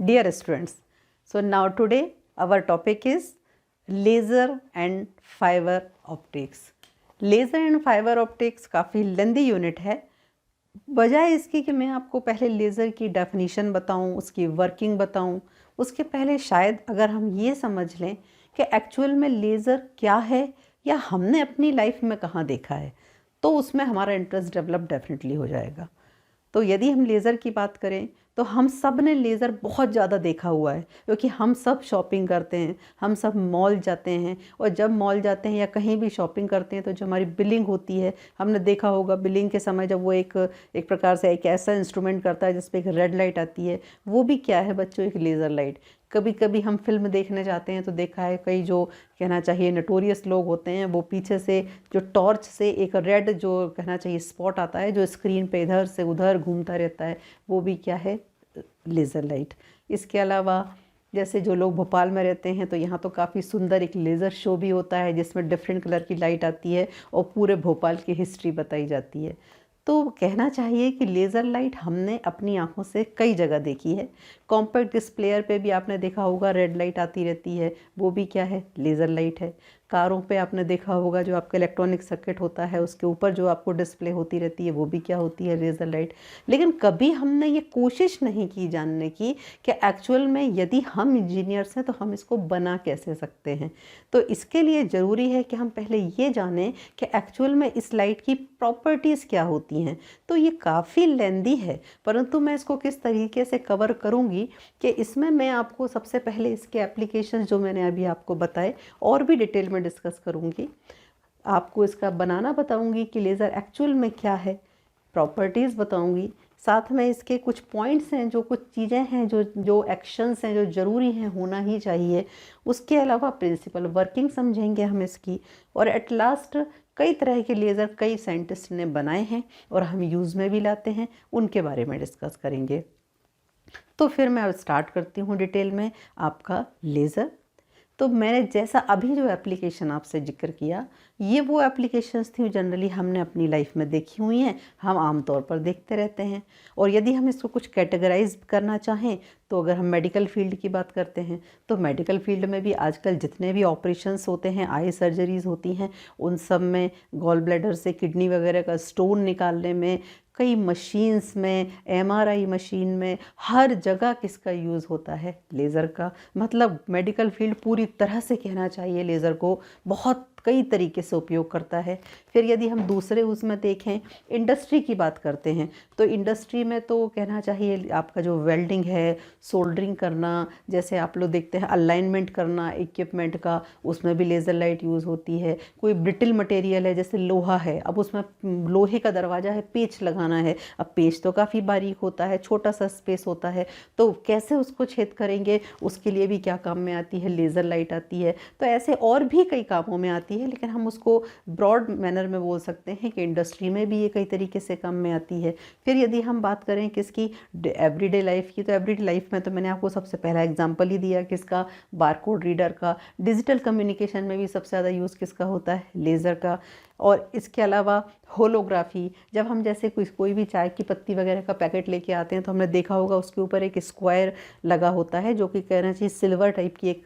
Dear students, so now today our topic is laser and fiber optics. Laser and fibre optics काफ़ी लेंदी unit है। बजाय इसकी कि मैं आपको पहले लेज़र की डेफिनीशन बताऊं, उसकी वर्किंग बताऊं, उसके पहले शायद अगर हम ये समझ लें कि एक्चुअल में लेज़र क्या है या हमने अपनी लाइफ में कहाँ देखा है, तो उसमें हमारा इंटरेस्ट डेवलप डेफिनेटली हो जाएगा। तो यदि हम लेज़र की बात करें तो हम सब ने लेज़र बहुत ज़्यादा देखा हुआ है, क्योंकि हम सब शॉपिंग करते हैं, हम सब मॉल जाते हैं, और जब मॉल जाते हैं या कहीं भी शॉपिंग करते हैं तो जो हमारी बिलिंग होती है, हमने देखा होगा बिलिंग के समय जब वो एक प्रकार से एक ऐसा इंस्ट्रूमेंट करता है जिसपे एक रेड लाइट आती है, वो भी क्या है बच्चों, एक लेज़र लाइट। कभी कभी हम फिल्म देखने जाते हैं तो देखा है कई जो कहना चाहिए नोटोरियस लोग होते हैं, वो पीछे से जो टॉर्च से एक रेड जो कहना चाहिए स्पॉट आता है जो स्क्रीन पे इधर से उधर घूमता रहता है, वो भी क्या है, लेज़र लाइट। इसके अलावा जैसे जो लोग भोपाल में रहते हैं तो यहाँ तो काफ़ी सुंदर एक लेज़र शो भी होता है जिसमें डिफरेंट कलर की लाइट आती है और पूरे भोपाल की हिस्ट्री बताई जाती है। तो कहना चाहिए कि लेज़र लाइट हमने अपनी आंखों से कई जगह देखी है। कॉम्पैक्ट डिस्प्लेयर पे भी आपने देखा होगा रेड लाइट आती रहती है, वो भी क्या है, लेज़र लाइट है। कारों पे आपने देखा होगा जो आपका इलेक्ट्रॉनिक सर्किट होता है उसके ऊपर जो आपको डिस्प्ले होती रहती है, वो भी क्या होती है, लेज़र लाइट। लेकिन कभी हमने ये कोशिश नहीं की जानने की कि एक्चुअल में यदि हम इंजीनियर्स हैं तो हम इसको बना कैसे सकते हैं। तो इसके लिए ज़रूरी है कि हम पहले ये जानें कि एक्चुअल में इस लाइट की प्रॉपर्टीज़ क्या होती हैं। तो ये काफ़ी लेंदी है, परंतु मैं इसको किस तरीके से कवर करूँगी कि इसमें मैं आपको सबसे पहले इसके एप्लीकेशंस जो मैंने अभी आपको बताए और भी डिटेल में डिस्कस करूँगी। आपको इसका बनाना बताऊँगी कि लेज़र एक्चुअल में क्या है, प्रॉपर्टीज़ बताऊँगी, साथ में इसके कुछ पॉइंट्स हैं, जो कुछ चीज़ें हैं, जो एक्शंस हैं जो ज़रूरी हैं, होना ही चाहिए। उसके अलावा प्रिंसिपल वर्किंग समझेंगे हम इसकी, और एट लास्ट कई तरह के लेज़र कई साइंटिस्ट ने बनाए हैं और हम यूज़ में भी लाते हैं, उनके बारे में डिस्कस करेंगे। तो फिर मैं अब स्टार्ट करती हूँ डिटेल में आपका लेज़र। तो मैंने जैसा अभी जो एप्लीकेशन आपसे जिक्र किया, ये वो एप्लीकेशंस थी जनरली हमने अपनी लाइफ में देखी हुई हैं, हम आमतौर पर देखते रहते हैं। और यदि हम इसको कुछ कैटेगराइज करना चाहें तो अगर हम मेडिकल फील्ड की बात करते हैं तो मेडिकल फील्ड में भी आजकल जितने भी ऑपरेशंस होते हैं, आई सर्जरीज़ होती हैं, उन सब में गॉल ब्लैडर से किडनी वगैरह का स्टोन निकालने में, कई मशीन्स में, एमआरआई मशीन में, हर जगह किसका यूज़ होता है, लेज़र का। मतलब मेडिकल फील्ड पूरी तरह से कहना चाहिए लेज़र को बहुत कई तरीके से उपयोग करता है। फिर यदि हम दूसरे उसमें देखें, इंडस्ट्री की बात करते हैं, तो इंडस्ट्री में तो कहना चाहिए आपका जो वेल्डिंग है, सोल्डरिंग करना, जैसे आप लोग देखते हैं अलाइनमेंट करना इक्विपमेंट का, उसमें भी लेज़र लाइट यूज़ होती है। कोई ब्रिटल मटेरियल है जैसे लोहा है, अब उसमें लोहे का दरवाज़ा है, पेच लगाना है, अब पेच तो काफ़ी बारीक होता है, छोटा सा स्पेस होता है, तो कैसे उसको छेद करेंगे, उसके लिए भी क्या काम में आती है, लेज़र लाइट आती है। तो ऐसे और भी कई कामों में आती है, लेकिन हम उसको ब्रॉड मैनर में बोल सकते हैं कि इंडस्ट्री में भी ये कई तरीके से काम में आती है। फिर यदि हम बात करें किसकी, एवरीडे लाइफ की, तो एवरीडे लाइफ में तो मैंने आपको सबसे पहला एग्जांपल ही दिया किसका, बारकोड रीडर का। डिजिटल कम्युनिकेशन में भी सबसे ज़्यादा यूज़ किसका होता है, लेज़र का। और इसके अलावा होलोग्राफी, जब हम जैसे कोई भी चाय की पत्ती वगैरह का पैकेट लेके आते हैं तो हमने देखा होगा उसके ऊपर एक स्क्वायर लगा होता है, जो कि कहना चाहिए सिल्वर टाइप की एक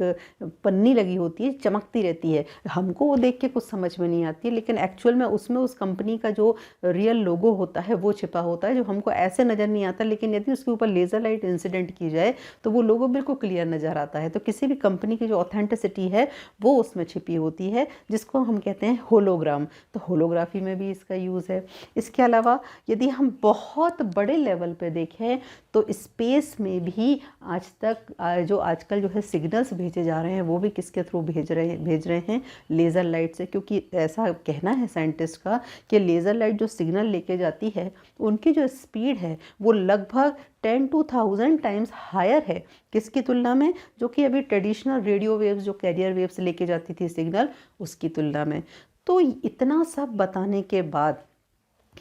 पन्नी लगी होती है, चमकती रहती है। हमको वो देख के कुछ समझ में नहीं आती है, लेकिन एक्चुअल में उसमें उस कंपनी का जो रियल लोगो होता है वो छिपा होता है, जो हमको ऐसे नज़र नहीं आता, लेकिन यदि उसके ऊपर लेज़र लाइट इंसिडेंट की जाए तो वो लोगो बिल्कुल क्लियर नज़र आता है। तो किसी भी कंपनी की जो ऑथेंटिसिटी है वो उसमें छिपी होती है, जिसको हम कहते हैं होलोग्राम। तो होलोग्राफी में भी इसका यूज़ है। इसके अलावा यदि हम बहुत बड़े लेवल पे देखें तो स्पेस में भी आज तक जो आजकल जो है सिग्नल्स भेजे जा रहे हैं, वो भी किसके थ्रू भेज रहे हैं, लेज़र लाइट से। क्योंकि ऐसा कहना है साइंटिस्ट का कि लेज़र लाइट जो सिग्नल लेके जाती है, उनकी जो स्पीड है वो लगभग 10 to 1000 टाइम्स हायर है किसकी तुलना में, जो कि अभी ट्रेडिशनल रेडियो वेव्स जो कैरियर वेव्स लेके जाती थी सिग्नल, उसकी तुलना में। तो इतना सब बताने के बाद,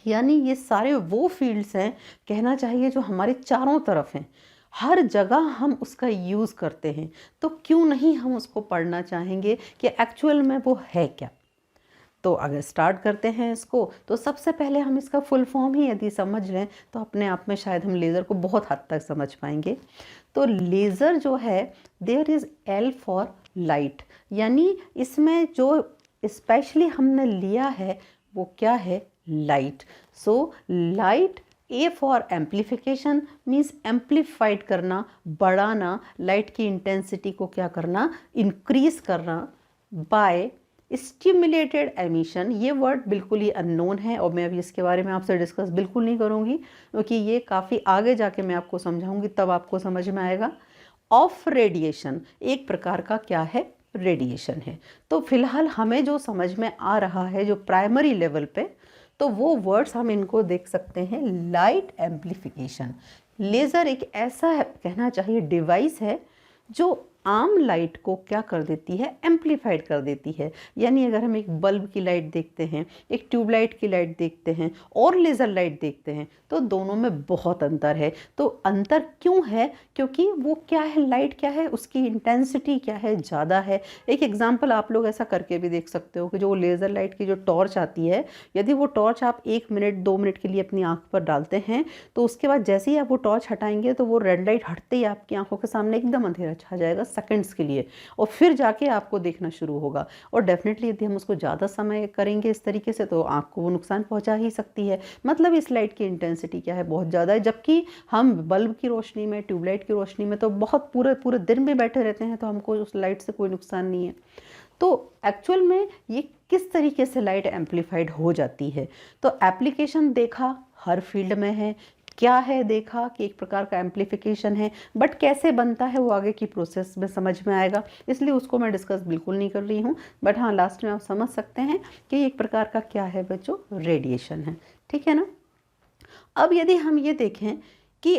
यानी ये सारे वो फील्ड्स हैं कहना चाहिए जो हमारे चारों तरफ हैं, हर जगह हम उसका यूज़ करते हैं, तो क्यों नहीं हम उसको पढ़ना चाहेंगे कि एक्चुअल में वो है क्या। तो अगर स्टार्ट करते हैं इसको, तो सबसे पहले हम इसका फुल फॉर्म ही यदि समझ लें तो अपने आप में शायद हम लेज़र को बहुत हद तक समझ पाएंगे। तो लेज़र जो है, there is L for light, यानी इसमें जो स्पेशली हमने लिया है वो क्या है, light. So light, A for amplification means amplified करना, बढ़ाना, लाइट की इंटेंसिटी को क्या करना, इंक्रीज करना। बाय स्टिमुलेटेड एमिशन, ये वर्ड बिल्कुल ही अननोन है और मैं अभी इसके बारे में आपसे डिस्कस बिल्कुल नहीं करूँगी, क्योंकि ये काफ़ी आगे जाके मैं आपको समझाऊंगी, तब आपको समझ में आएगा। ऑफ रेडिएशन, एक प्रकार का क्या है, रेडिएशन है। तो फिलहाल हमें जो समझ में आ रहा है जो प्राइमरी लेवल पे, तो वो वर्ड्स हम इनको देख सकते हैं, लाइट एम्पलीफिकेशन। लेज़र एक ऐसा है, कहना चाहिए डिवाइस है जो आम लाइट को क्या कर देती है, एम्पलीफाइड कर देती है। यानी अगर हम एक बल्ब की लाइट देखते हैं, एक ट्यूबलाइट की लाइट देखते हैं और लेज़र लाइट देखते हैं, तो दोनों में बहुत अंतर है। तो अंतर क्यों है, क्योंकि वो क्या है, लाइट क्या है, उसकी इंटेंसिटी क्या है, ज़्यादा है। एक एग्जांपल आप लोग ऐसा करके भी देख सकते हो कि जो लेज़र लाइट की जो टॉर्च आती है, यदि वो टॉर्च आप 1 मिनट 2 मिनट के लिए अपनी आँख पर डालते हैं, तो उसके बाद जैसे ही आप वो टॉर्च हटाएंगे तो वो रेड लाइट हटते ही आपकी आंखों के सामने एकदम अंधेरा छा जाएगा सेकंड्स के लिए, और फिर जाके आपको देखना शुरू होगा। और डेफिनेटली यदि हम उसको ज़्यादा समय करेंगे इस तरीके से, तो आंख को वो नुकसान पहुंचा ही सकती है। मतलब इस लाइट की इंटेंसिटी क्या है, बहुत ज़्यादा है। जबकि हम बल्ब की रोशनी में, ट्यूबलाइट की रोशनी में तो बहुत पूरे पूरे दिन भी बैठे रहते हैं, तो हमको उस लाइट से कोई नुकसान नहीं है। तो एक्चुअल में ये किस तरीके से लाइट एम्पलीफाइड हो जाती है, तो एप्लीकेशन देखा हर फील्ड में है, क्या है देखा कि एक प्रकार का एम्पलीफिकेशन है, बट कैसे बनता है वो आगे की प्रोसेस में समझ में आएगा, इसलिए उसको मैं डिस्कस बिल्कुल नहीं कर रही हूँ। बट हाँ, लास्ट में आप समझ सकते हैं कि एक प्रकार का क्या है बच्चों, रेडिएशन है। ठीक है ना। अब यदि हम ये देखें कि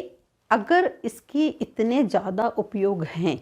अगर इसकी इतने ज़्यादा उपयोग हैं,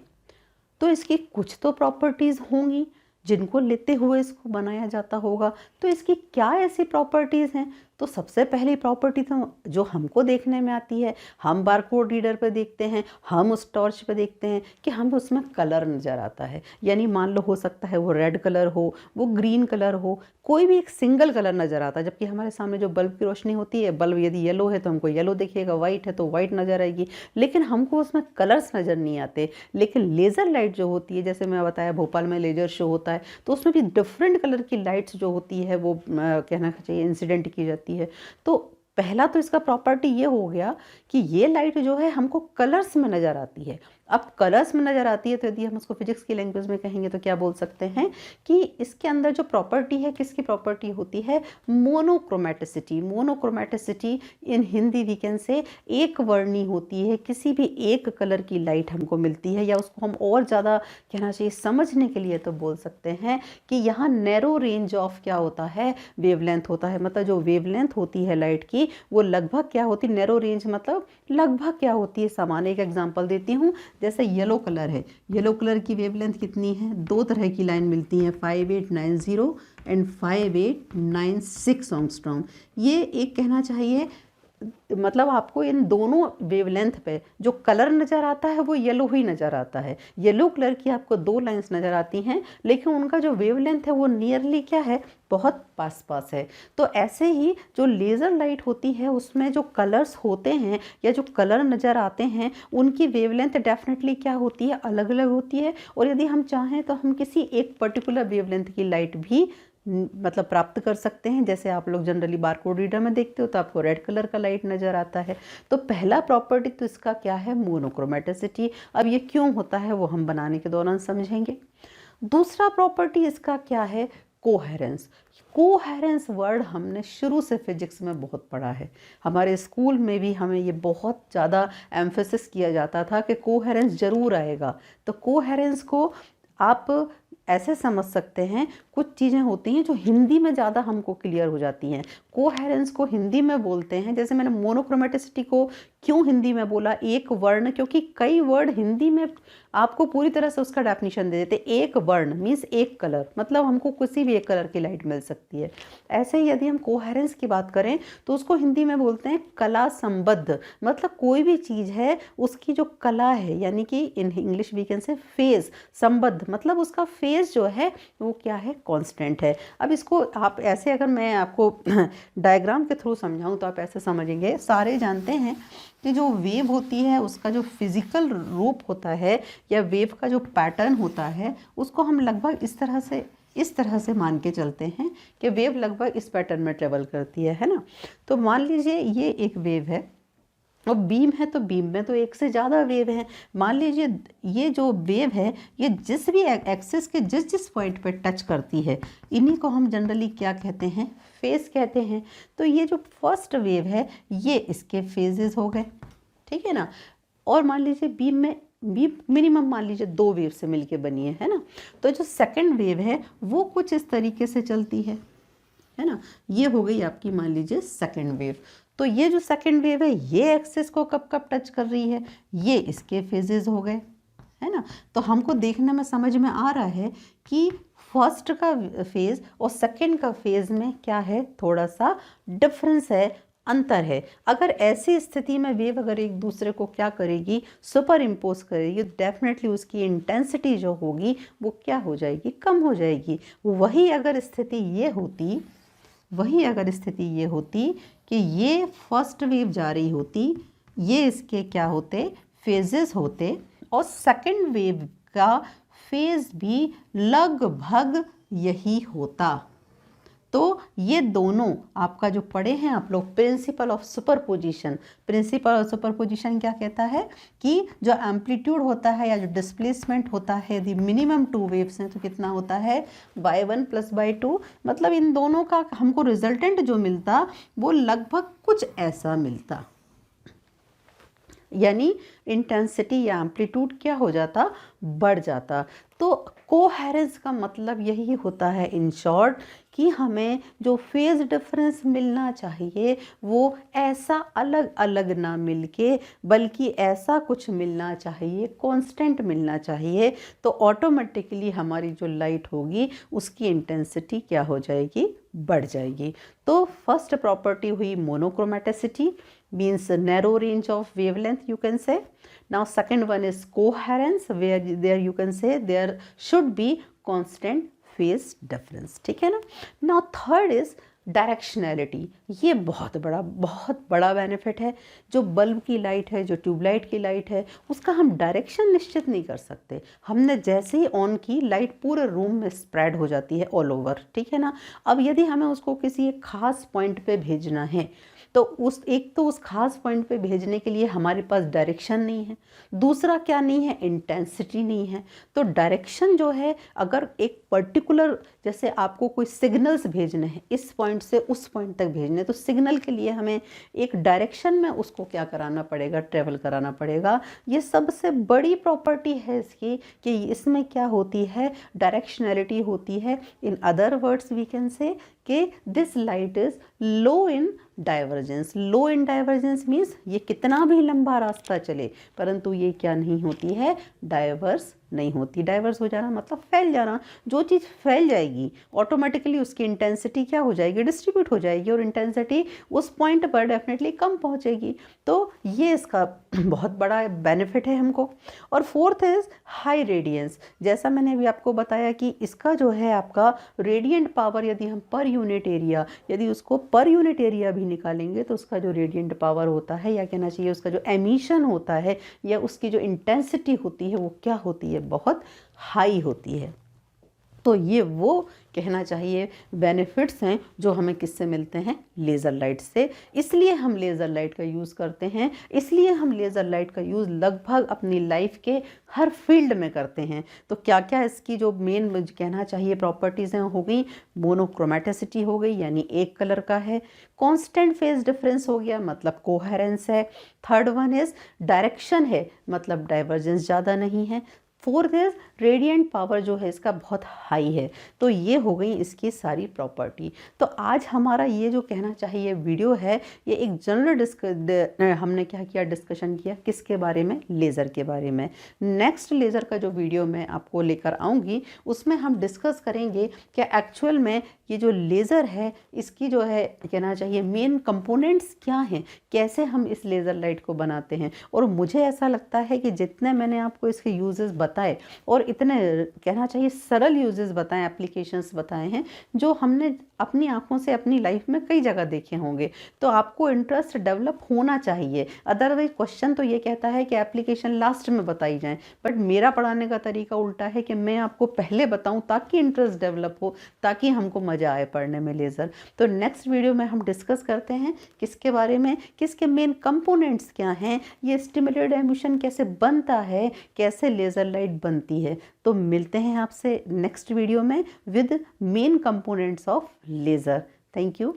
तो इसकी कुछ तो प्रॉपर्टीज़ होंगी जिनको लेते हुए इसको बनाया जाता होगा। तो इसकी क्या ऐसी प्रॉपर्टीज़ हैं, तो सबसे पहली प्रॉपर्टी तो जो हमको देखने में आती है, हम बारकोड रीडर पे देखते हैं, हम उस टॉर्च पे देखते हैं कि हम उसमें कलर नज़र आता है। यानी मान लो हो सकता है वो रेड कलर हो, वो ग्रीन कलर हो, कोई भी एक सिंगल कलर नज़र आता है। जबकि हमारे सामने जो बल्ब की रोशनी होती है, बल्ब यदि येलो है तो हमको येलो दिखेगा, वाइट है तो वाइट नज़र आएगी, लेकिन हमको उसमें कलर्स नज़र नहीं आते। लेकिन लेज़र लाइट जो होती है, जैसे मैं बताया भोपाल में लेज़र शो होता है, तो उसमें भी डिफरेंट कलर की लाइट्स जो होती है वो कहना चाहिए इंसिडेंट की जाती है। तो पहला तो इसका प्रॉपर्टी ये हो गया कि ये लाइट जो है हमको कलर्स में नज़र आती है। अब कलर्स में नज़र आती है तो यदि हम उसको फिजिक्स की लैंग्वेज में कहेंगे तो क्या बोल सकते हैं कि इसके अंदर जो प्रॉपर्टी है, किसकी प्रॉपर्टी होती है, मोनोक्रोमेटिसिटी। मोनोक्रोमेटिसिटी इन हिंदी वी कैन से एक वर्णी होती है, किसी भी एक कलर की लाइट हमको मिलती है। या उसको हम और ज़्यादा कहना चाहिए समझने के लिए तो बोल सकते हैं कि यहाँ नैरो रेंज ऑफ क्या होता है, वेवलेंथ होता है। मतलब जो वेवलेंथ होती है लाइट की वो लगभग क्या होती है, नैरो रेंज मतलब लगभग क्या होती है समान। एक एग्जांपल देती हूँ, जैसे येलो कलर है, येलो कलर की वेवलेंथ कितनी है, दो तरह की लाइन मिलती हैं, 5890 एंड 5896 एंगस्ट्रॉम। ये एक कहना चाहिए मतलब आपको इन दोनों वेवलेंथ पे जो कलर नज़र आता है वो येलो ही नज़र आता है। येलो कलर की आपको दो लाइंस नज़र आती हैं, लेकिन उनका जो वेवलेंथ है वो नियरली क्या है, बहुत पास पास है। तो ऐसे ही जो लेज़र लाइट होती है उसमें जो कलर्स होते हैं या जो कलर नज़र आते हैं उनकी वेवलेंथ डेफिनेटली क्या होती है, अलग अलग होती है। और यदि हम चाहें तो हम किसी एक पर्टिकुलर वेवलेंथ की लाइट भी मतलब प्राप्त कर सकते हैं। जैसे आप लोग जनरली बारकोड रीडर में देखते हो तो आपको रेड कलर का लाइट नज़र आता है। तो पहला प्रॉपर्टी तो इसका क्या है, मोनोक्रोमेटिसिटी। अब ये क्यों होता है वो हम बनाने के दौरान समझेंगे। दूसरा प्रॉपर्टी इसका क्या है, कोहेरेंस। कोहेरेंस वर्ड हमने शुरू से फिजिक्स में बहुत पढ़ा है, हमारे स्कूल में भी हमें ये बहुत ज़्यादा एम्फेसिस किया जाता था कि कोहेरेंस ज़रूर आएगा। तो कोहेरेंस को आप ऐसे समझ सकते हैं, कुछ चीज़ें होती हैं जो हिंदी में ज़्यादा हमको क्लियर हो जाती हैं। कोहेरेंस को हिंदी में बोलते हैं, जैसे मैंने मोनोक्रोमेटिसिटी को क्यों हिंदी में बोला, एक वर्ण, क्योंकि कई वर्ड हिंदी में आपको पूरी तरह से उसका डेफिनेशन दे देते, एक वर्ण मीन्स एक कलर, मतलब हमको किसी भी एक कलर की लाइट मिल सकती है। ऐसे ही यदि हम कोहेरेंस की बात करें तो उसको हिंदी में बोलते हैं कला संबद्ध, मतलब कोई भी चीज़ है उसकी जो कला है, यानी कि in English we can say phase, संबद्ध मतलब उसका फेज जो है वो क्या है, कांस्टेंट है। अब इसको आप ऐसे, अगर मैं आपको डायग्राम के थ्रू समझाऊं तो आप ऐसे समझेंगे। सारे जानते हैं कि जो वेव होती है उसका जो फिजिकल रूप होता है या वेव का जो पैटर्न होता है उसको हम लगभग इस तरह से मान के चलते हैं कि वेव लगभग इस पैटर्न में ट्रेवल करती है ना। तो मान लीजिए ये एक वेव है और बीम है, तो बीम में तो एक से ज़्यादा वेव है। मान लीजिए ये जो वेव है ये जिस भी एक्सिस के जिस जिस पॉइंट पे टच करती है, इन्हीं को हम जनरली क्या कहते हैं, फेज कहते हैं। तो ये जो फर्स्ट वेव है ये इसके फेजेस हो गए, ठीक है ना। और मान लीजिए बीम में मिनिमम मान लीजिए 2 वेव से मिलके बनी है ना। तो जो सेकंड वेव है वो कुछ इस तरीके से चलती है ना। ये हो गई आपकी मान लीजिए सेकंड वेव। तो ये जो सेकंड वेव है ये एक्सिस को कब कब टच कर रही है, ये इसके फेजेस हो गए, है ना। तो हमको देखने में समझ में आ रहा है कि फर्स्ट का फेज और सेकंड का फेज में क्या है, थोड़ा सा डिफरेंस है, अंतर है। अगर ऐसी स्थिति में वेव अगर एक दूसरे को क्या करेगी, सुपर इम्पोज करेगी, डेफिनेटली उसकी इंटेंसिटी जो होगी वो क्या हो जाएगी, कम हो जाएगी। वही अगर स्थिति ये होती कि ये फर्स्ट वेव जा रही होती, ये इसके क्या होते, फेजेस होते, और सेकंड वेव का फेज भी लगभग यही होता। तो ये दोनों आपका जो पढ़े हैं आप लोग principle of superposition, principle of superposition क्या कहता है कि जो एम्पलीट्यूड होता है या जो डिस्प्लेसमेंट होता है, यदि मिनिमम 2 वेव्स हैं तो कितना होता है, y1 + y2, मतलब इन दोनों का हमको रिजल्टेंट जो मिलता वो लगभग कुछ ऐसा मिलता, यानी इंटेंसिटी या एम्पलीट्यूड क्या हो जाता, बढ़ जाता। तो कोहेरेंस का मतलब यही होता है इन शॉर्ट कि हमें जो फेज डिफरेंस मिलना चाहिए वो ऐसा अलग अलग ना मिलके बल्कि ऐसा कुछ मिलना चाहिए, कांस्टेंट मिलना चाहिए। तो ऑटोमेटिकली हमारी जो लाइट होगी उसकी इंटेंसिटी क्या हो जाएगी, बढ़ जाएगी। तो फर्स्ट प्रॉपर्टी हुई मोनोक्रोमेटिसिटी, means narrow range of wavelength you can say. Now second one is coherence, where there you can say there should be constant phase difference, ठीक है ना। Now third is डायरेक्शनैलिटी, ये बहुत बड़ा बेनिफिट है। जो bulb की लाइट है, जो ट्यूबलाइट की लाइट है, उसका हम डायरेक्शन निश्चित नहीं कर सकते। हमने जैसे ही ऑन की लाइट पूरे रूम में स्प्रेड हो जाती है ऑल ओवर, ठीक है ना। अब यदि हमें उसको किसी एक खास पॉइंट पे भेजना है तो उस खास पॉइंट पे भेजने के लिए हमारे पास डायरेक्शन नहीं है, दूसरा क्या नहीं है, इंटेंसिटी नहीं है। तो डायरेक्शन जो है, अगर एक पर्टिकुलर, जैसे आपको कोई सिग्नल्स भेजने हैं, इस पॉइंट से उस पॉइंट तक भेजने, तो सिग्नल के लिए हमें एक डायरेक्शन में उसको क्या कराना पड़ेगा, ट्रेवल कराना पड़ेगा। ये सबसे बड़ी प्रॉपर्टी है इसकी कि इसमें क्या होती है, डायरेक्शनैलिटी होती है। In other words we can say कि this light is low in divergence. Low in divergence means ये कितना भी लंबा रास्ता चले परंतु ये क्या नहीं होती है, डाइवर्स नहीं होती। डाइवर्स हो जाना मतलब फैल जाना। जो चीज़ फैल जाएगी ऑटोमेटिकली उसकी इंटेंसिटी क्या हो जाएगी, डिस्ट्रीब्यूट हो जाएगी, और इंटेंसिटी उस पॉइंट पर डेफिनेटली कम पहुंचेगी। तो ये इसका बहुत बड़ा बेनिफिट है हमको। और फोर्थ इज हाई रेडियंस। जैसा मैंने अभी आपको बताया कि इसका जो है आपका रेडिएंट पावर, यदि हम पर यूनिट एरिया, यदि उसको पर यूनिट एरिया भी निकालेंगे तो उसका जो रेडिएंट पावर होता है, या कहना चाहिए उसका जो एमिशन होता है या उसकी जो इंटेंसिटी होती है वो क्या होती है, बहुत हाई होती है। तो ये वो कहना चाहिए बेनिफिट्स हैं जो हमें किससे मिलते हैं, लेज़र लाइट से। इसलिए हम लेज़र लाइट का यूज़ करते हैं, इसलिए हम लेज़र लाइट का यूज़ लगभग अपनी लाइफ के हर फील्ड में करते हैं। तो क्या क्या इसकी जो मेन कहना चाहिए प्रॉपर्टीज़ हैं हो गई, मोनोक्रोमेटिसिटी हो गई यानी एक कलर का है, कांस्टेंट फेज डिफरेंस हो गया मतलब कोहेरेंस है, थर्ड वन इज़ डायरेक्शन है मतलब डाइवर्जेंस ज़्यादा नहीं है, फोर्थ इज रेडिएंट पावर जो है इसका बहुत हाई है। तो ये हो गई इसकी सारी प्रॉपर्टी। तो आज हमारा ये जो कहना चाहिए वीडियो है, ये एक जनरल हमने क्या किया, डिस्कशन किया किसके बारे में, लेज़र के बारे में। नेक्स्ट लेज़र का जो वीडियो मैं आपको लेकर आऊँगी उसमें हम डिस्कस करेंगे कि एक्चुअल में ये जो लेज़र है इसकी जो है कहना चाहिए मेन कंपोनेंट्स क्या हैं, कैसे हम इस लेज़र लाइट को बनाते हैं। और मुझे ऐसा लगता है कि जितने मैंने आपको इसके यूजेस बताए और इतने कहना चाहिए सरल यूजेस बताए, एप्लीकेशंस बताए हैं जो हमने अपनी आंखों से अपनी लाइफ में कई जगह देखे होंगे, तो आपको इंटरेस्ट डेवलप होना चाहिए। अदरवाइज क्वेश्चन तो ये कहता है कि एप्लीकेशन लास्ट में बताई जाए, बट मेरा पढ़ाने का तरीका उल्टा है कि मैं आपको पहले बताऊं ताकि इंटरेस्ट डेवलप हो, ताकि हमको मज़ा आए पढ़ने में लेज़र। तो नेक्स्ट वीडियो में हम डिस्कस करते हैं किसके बारे में, किसके मेन कंपोनेंट्स क्या हैं, ये स्टिमुलेटेड एमिशन कैसे बनता है, कैसे लेज़र लाइट बनती है। तो मिलते हैं आपसे नेक्स्ट वीडियो में with main components of laser. Thank you.